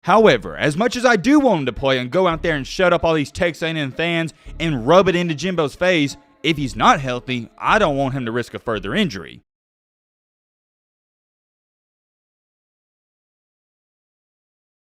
However, as much as I do want him to play and go out there and shut up all these Texas A&M fans and rub it into Jimbo's face, if he's not healthy, I don't want him to risk a further injury.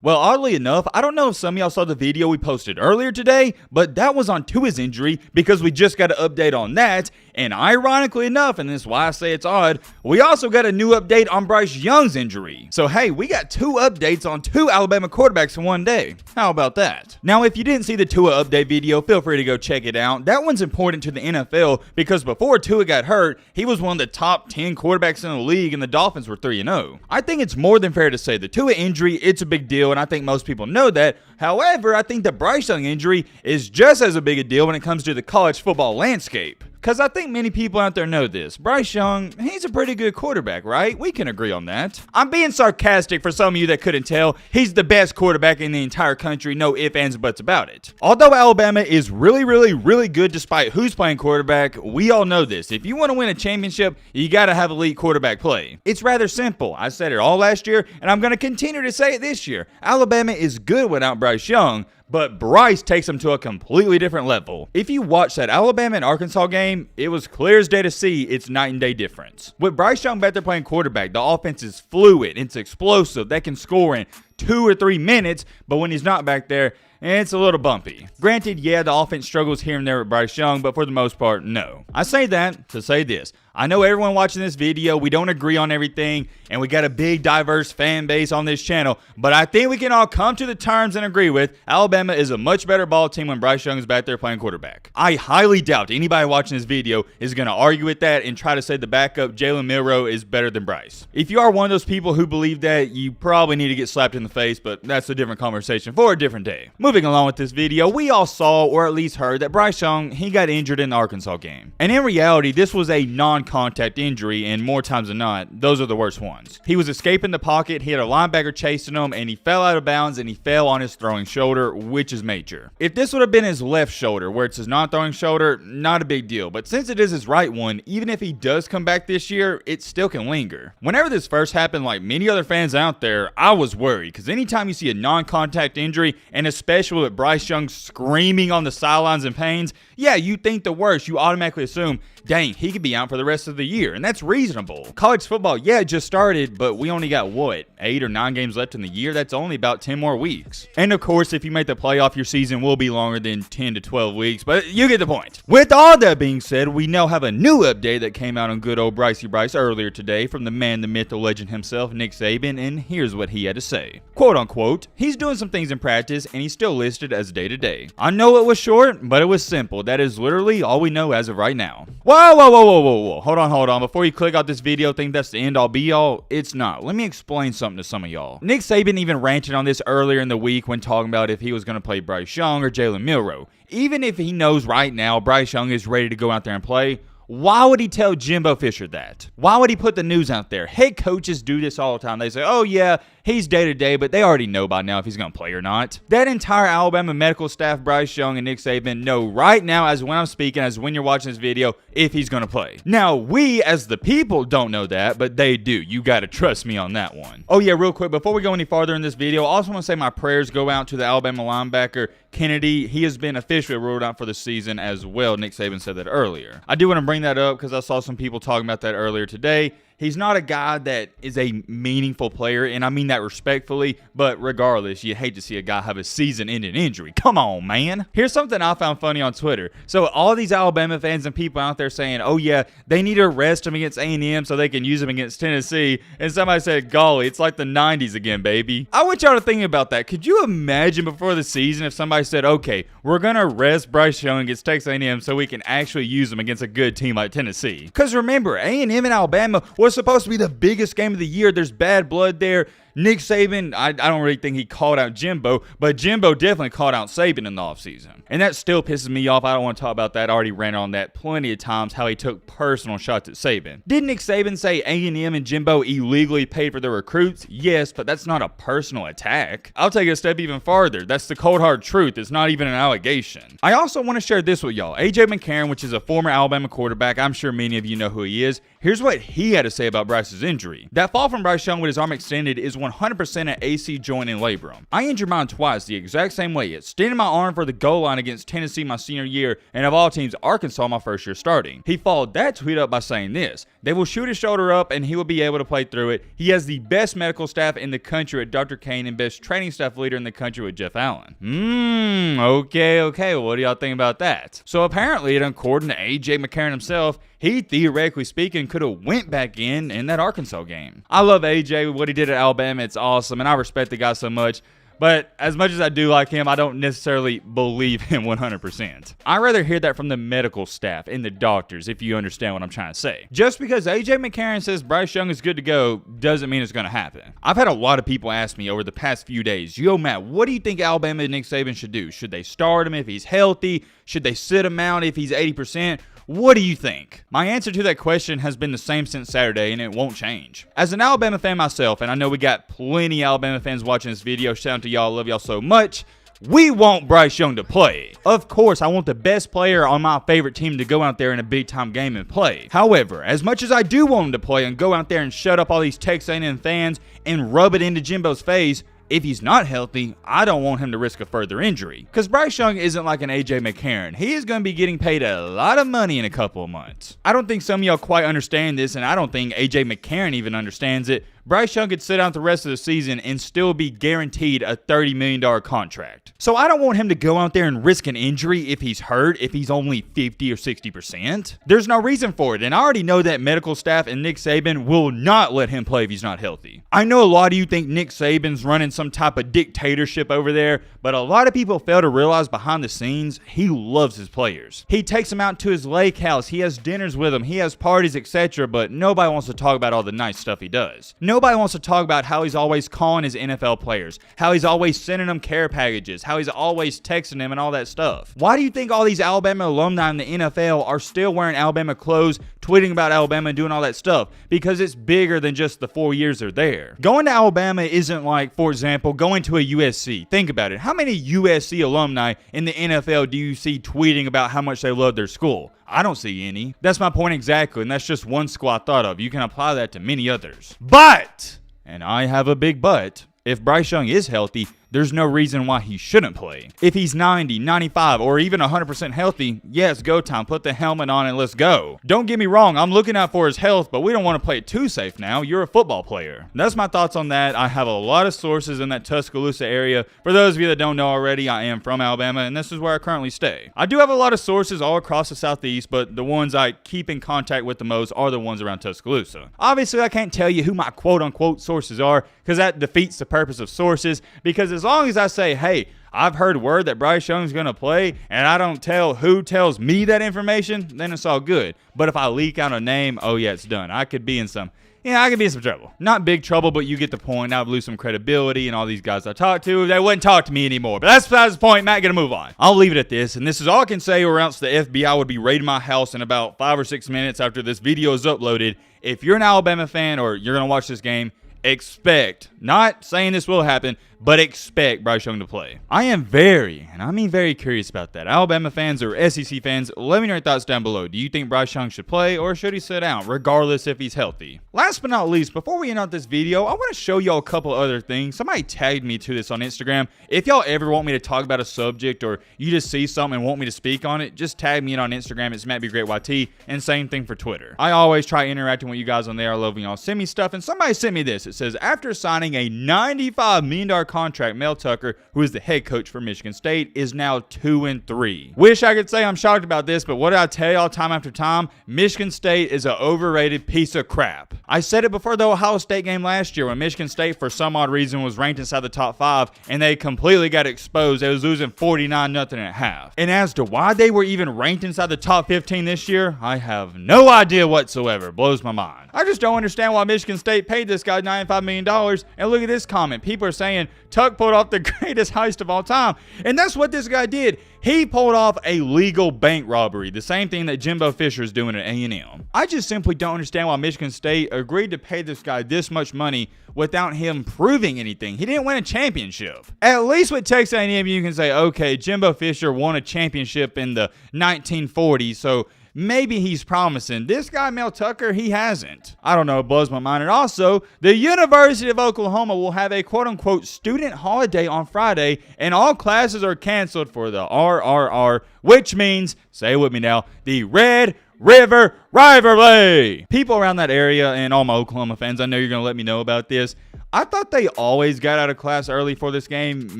Well, oddly enough, I don't know if some of y'all saw the video we posted earlier today, but that was on Tua's injury because we just got an update on that. And ironically enough, and this is why I say it's odd, we also got a new update on Bryce Young's injury. So hey, we got 2 updates on 2 Alabama quarterbacks in one day. How about that? Now, if you didn't see the Tua update video, feel free to go check it out. That one's important to the NFL because before Tua got hurt, he was one of the top 10 quarterbacks in the league and the Dolphins were 3-0. I think it's more than fair to say the Tua injury, it's a big deal, and I think most people know that. However, I think the Bryce Young injury is just as a big a deal when it comes to the college football landscape. Because I think many people out there know this. Bryce Young, he's a pretty good quarterback, right? We can agree on that. I'm being sarcastic for some of you that couldn't tell. He's the best quarterback in the entire country, no ifs, ands, buts about it. Although Alabama is really good despite who's playing quarterback, we all know this. If you want to win a championship, you got to have elite quarterback play. It's rather simple. I said it all last year, and I'm going to continue to say it this year. Alabama is good without Bryce Young, but Bryce takes them to a completely different level. If you watch that Alabama and Arkansas game, it was clear as day to see it's night and day difference. With Bryce Young back there playing quarterback, the offense is fluid, it's explosive, they can score in 2 or 3 minutes, but when he's not back there, it's a little bumpy. Granted, yeah, the offense struggles here and there with Bryce Young, but for the most part, no. I say that to say this. I know everyone watching this video, we don't agree on everything, and we got a big, diverse fan base on this channel, but I think we can all come to the terms and agree with Alabama is a much better ball team when Bryce Young is back there playing quarterback. I highly doubt anybody watching this video is going to argue with that and try to say the backup Jalen Milroe is better than Bryce. If you are one of those people who believe that, you probably need to get slapped in the face, but that's a different conversation for a different day. Moving along with this video, we all saw, or at least heard, that Bryce Young, he got injured in the Arkansas game. And in reality, this was a non-contact injury, and more times than not, those are the worst ones. He was escaping the pocket, he had a linebacker chasing him, and he fell out of bounds, and he fell on his throwing shoulder, which is major. If this would have been his left shoulder, where it's his non-throwing shoulder, not a big deal. But since it is his right one, even if he does come back this year, it still can linger. Whenever this first happened, like many other fans out there, I was worried, because anytime you see a non-contact injury, and especially with Bryce Young screaming on the sidelines in pains, yeah, you think the worst. You automatically assume, dang, he could be out for the rest of the year, and that's reasonable. College football, yeah, it just started, but we only got, what, 8 or 9 games left in the year? That's only about 10 more weeks. And of course, if you make the playoff, your season will be longer than 10 to 12 weeks, but you get the point. With all that being said, we now have a new update that came out on good old Brycey Bryce earlier today from the man, the myth, the legend himself, Nick Saban, and here's what he had to say. Quote unquote, he's doing some things in practice, and he's still listed as day-to-day. I know it was short, but it was simple. That is literally all we know as of right now. Whoa. Hold on. Before you click out this video, think that's the end all be all. It's not. Let me explain something to some of y'all. Nick Saban even ranted on this earlier in the week when talking about if he was going to play Bryce Young or Jalen Milroe. Even if he knows right now Bryce Young is ready to go out there and play, why would he tell Jimbo Fisher that? Why would he put the news out there? Head coaches do this all the time. They say, oh yeah, he's day-to-day, but they already know by now if he's going to play or not. That entire Alabama medical staff, Bryce Young and Nick Saban, know right now, as when I'm speaking, as when you're watching this video, if he's going to play. Now, we as the people don't know that, but they do. You got to trust me on that one. Oh yeah, real quick, before we go any farther in this video, I also want to say my prayers go out to the Alabama linebacker, Kennedy. He has been officially ruled out for the season as well. Nick Saban said that earlier. I do want to bring that up because I saw some people talking about that earlier today. He's not a guy that is a meaningful player, and I mean that respectfully, but regardless, you hate to see a guy have a season-ending injury. Come on, man. Here's something I found funny on Twitter. So all these Alabama fans and people out there saying, oh yeah, they need to arrest him against A&M so they can use him against Tennessee, and somebody said, golly, it's like the 90s again, baby. I want y'all to think about that. Could you imagine before the season if somebody said, okay, we're going to arrest Bryce Young against Texas A&M so we can actually use him against a good team like Tennessee? Because remember, A&M and Alabama was supposed to be the biggest game of the year. There's bad blood there. Nick Saban, I don't really think he called out Jimbo, but Jimbo definitely called out Saban in the offseason. And that still pisses me off. I don't want to talk about that. I already ran on that plenty of times, how he took personal shots at Saban. Did Nick Saban say A&M and Jimbo illegally paid for their recruits? Yes, but that's not a personal attack. I'll take it a step even farther. That's the cold hard truth. It's not even an allegation. I also want to share this with y'all. A.J. McCarron, which is a former Alabama quarterback, I'm sure many of you know who he is. Here's what he had to say about Bryce's injury. That fall from Bryce Young with his arm extended is 100% an AC joint and labrum. I injured mine twice the exact same way, extending my arm for the goal line against Tennessee my senior year, and of all teams, Arkansas my first year starting. He followed that tweet up by saying this: "They will shoot his shoulder up and he will be able to play through it. He has the best medical staff in the country with Dr. Kane and best training staff leader in the country with Jeff Allen." Okay, what do y'all think about that? So apparently, according to AJ McCarron himself, he, theoretically speaking, could have went back in that Arkansas game. I love AJ, what he did at Alabama, it's awesome, and I respect the guy so much. But as much as I do like him, I don't necessarily believe him 100%. I'd rather hear that from the medical staff and the doctors, if you understand what I'm trying to say. Just because AJ McCarron says Bryce Young is good to go doesn't mean it's going to happen. I've had a lot of people ask me over the past few days, "Yo, Matt, what do you think Alabama and Nick Saban should do? Should they start him if he's healthy? Should they sit him out if he's 80%? What do you think?" My answer to that question has been the same since Saturday, and it won't change. As an Alabama fan myself, and I know we got plenty of Alabama fans watching this video, shout out to y'all, love y'all so much, we want Bryce Young to play. Of course, I want the best player on my favorite team to go out there in a big-time game and play. However, as much as I do want him to play and go out there and shut up all these Texas A&M fans and rub it into Jimbo's face, if he's not healthy, I don't want him to risk a further injury. Because Bryce Young isn't like an AJ McCarron. He is going to be getting paid a lot of money in a couple of months. I don't think some of y'all quite understand this, and I don't think AJ McCarron even understands it. Bryce Young could sit out the rest of the season and still be guaranteed a $30 million contract. So I don't want him to go out there and risk an injury if he's hurt, if he's only 50 or 60%. There's no reason for it, and I already know that medical staff and Nick Saban will not let him play if he's not healthy. I know a lot of you think Nick Saban's running some type of dictatorship over there, but a lot of people fail to realize behind the scenes, he loves his players. He takes them out to his lake house, he has dinners with them, he has parties, etc., but nobody wants to talk about all the nice stuff he does. Nobody wants to talk about how he's always calling his NFL players, how he's always sending them care packages, how he's always texting them and all that stuff. Why do you think all these Alabama alumni in the NFL are still wearing Alabama clothes, tweeting about Alabama and doing all that stuff? Because it's bigger than just the 4 years they're there. Going to Alabama isn't like, for example, going to a USC. Think about it. How many USC alumni in the NFL do you see tweeting about how much they love their school? I don't see any. That's my point exactly, and that's just one school I thought of. You can apply that to many others. But, and I have a big but, if Bryce Young is healthy, there's no reason why he shouldn't play. If he's 90, 95, or even 100% healthy, yeah, it's go time. Put the helmet on and let's go. Don't get me wrong, I'm looking out for his health, but we don't want to play it too safe now. You're a football player. That's my thoughts on that. I have a lot of sources in that Tuscaloosa area. For those of you that don't know already, I am from Alabama, and this is where I currently stay. I do have a lot of sources all across the Southeast, but the ones I keep in contact with the most are the ones around Tuscaloosa. Obviously, I can't tell you who my quote-unquote sources are, because that defeats the purpose of sources, because as long as I say, hey, I've heard word that Bryce Young's going to play, and I don't tell who tells me that information, then it's all good. But if I leak out a name, oh yeah, it's done. I could be in some trouble. Not big trouble, but you get the point. I'd lose some credibility, and all these guys I talk to, they wouldn't talk to me anymore. But that's besides the point. Matt, gonna move on. I'll leave it at this, and this is all I can say, or else the FBI would be raiding my house in about 5 or 6 minutes after this video is uploaded. If you're an Alabama fan, or you're going to watch this game, expect, not saying this will happen, but expect Bryce Young to play. I am very, and I mean very curious about that. Alabama fans or SEC fans, let me know your thoughts down below. Do you think Bryce Young should play, or should he sit down, regardless if he's healthy? Last but not least, before we end out this video, I want to show y'all a couple other things. Somebody tagged me to this on Instagram. If y'all ever want me to talk about a subject, or you just see something and want me to speak on it, just tag me in on Instagram. It's MattBeGreatYT, and same thing for Twitter. I always try interacting with you guys on there. I love when y'all send me stuff, and somebody sent me this. It says, after signing a $95 million contract, Mel Tucker, who is the head coach for Michigan State, is now 2-3. Wish I could say I'm shocked about this, but what did I tell y'all time after time? Michigan State is an overrated piece of crap. I said it before the Ohio State game last year when Michigan State, for some odd reason, was ranked inside the top 5, and they completely got exposed. They was losing 49-0 at half. And as to why they were even ranked inside the top 15 this year, I have no idea whatsoever. Blows my mind. I just don't understand why Michigan State paid this guy $95 million. And look at this comment. People are saying Tuck pulled off the greatest heist of all time. And that's what this guy did. He pulled off a legal bank robbery. The same thing that Jimbo Fisher is doing at A&M. I just simply don't understand why Michigan State agreed to pay this guy this much money without him proving anything. He didn't win a championship. At least with Texas A&M, you can say, okay, Jimbo Fisher won a championship in the 1940s, so maybe he's promising. This guy, Mel Tucker, he hasn't. I don't know, it blows my mind. And also, the University of Oklahoma will have a quote-unquote student holiday on Friday, and all classes are canceled for the RRR, which means, say it with me now, the Red River Rivalry. People around that area and all my Oklahoma fans, I know you're going to let me know about this. I thought they always got out of class early for this game.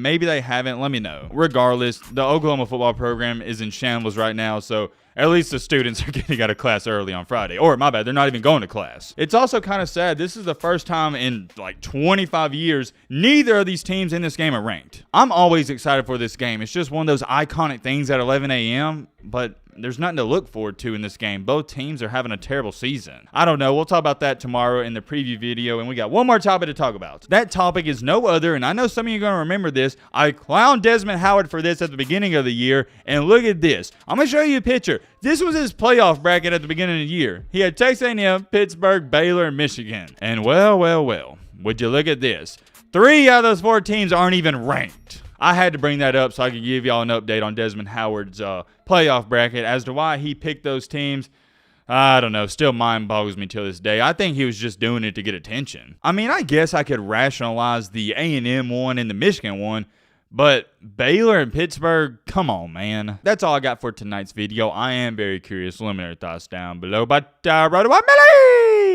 Maybe they haven't. Let me know. Regardless, the Oklahoma football program is in shambles right now, so at least the students are getting out of class early on Friday. Or, my bad, they're not even going to class. It's also kind of sad. This is the first time in like 25 years neither of these teams in this game are ranked. I'm always excited for this game. It's just one of those iconic things at 11 a.m., but there's nothing to look forward to in this game. Both teams are having a terrible season. I don't know. We'll talk about that tomorrow in the preview video, and we got one more topic to talk about. That topic is no other, and I know some of you are going to remember this. I clowned Desmond Howard for this at the beginning of the year, and look at this. I'm going to show you a picture. This was his playoff bracket at the beginning of the year. He had Texas A&M, Pittsburgh, Baylor, and Michigan. And well, would you look at this? 3 out of those 4 teams aren't even ranked. I had to bring that up so I could give y'all an update on Desmond Howard's playoff bracket as to why he picked those teams. I don't know. Still mind boggles me till this day. I think he was just doing it to get attention. I mean, I guess I could rationalize the A&M one and the Michigan one, but Baylor and Pittsburgh, come on, man. That's all I got for tonight's video. I am very curious. Let me know your thoughts down below. But right away, Millie!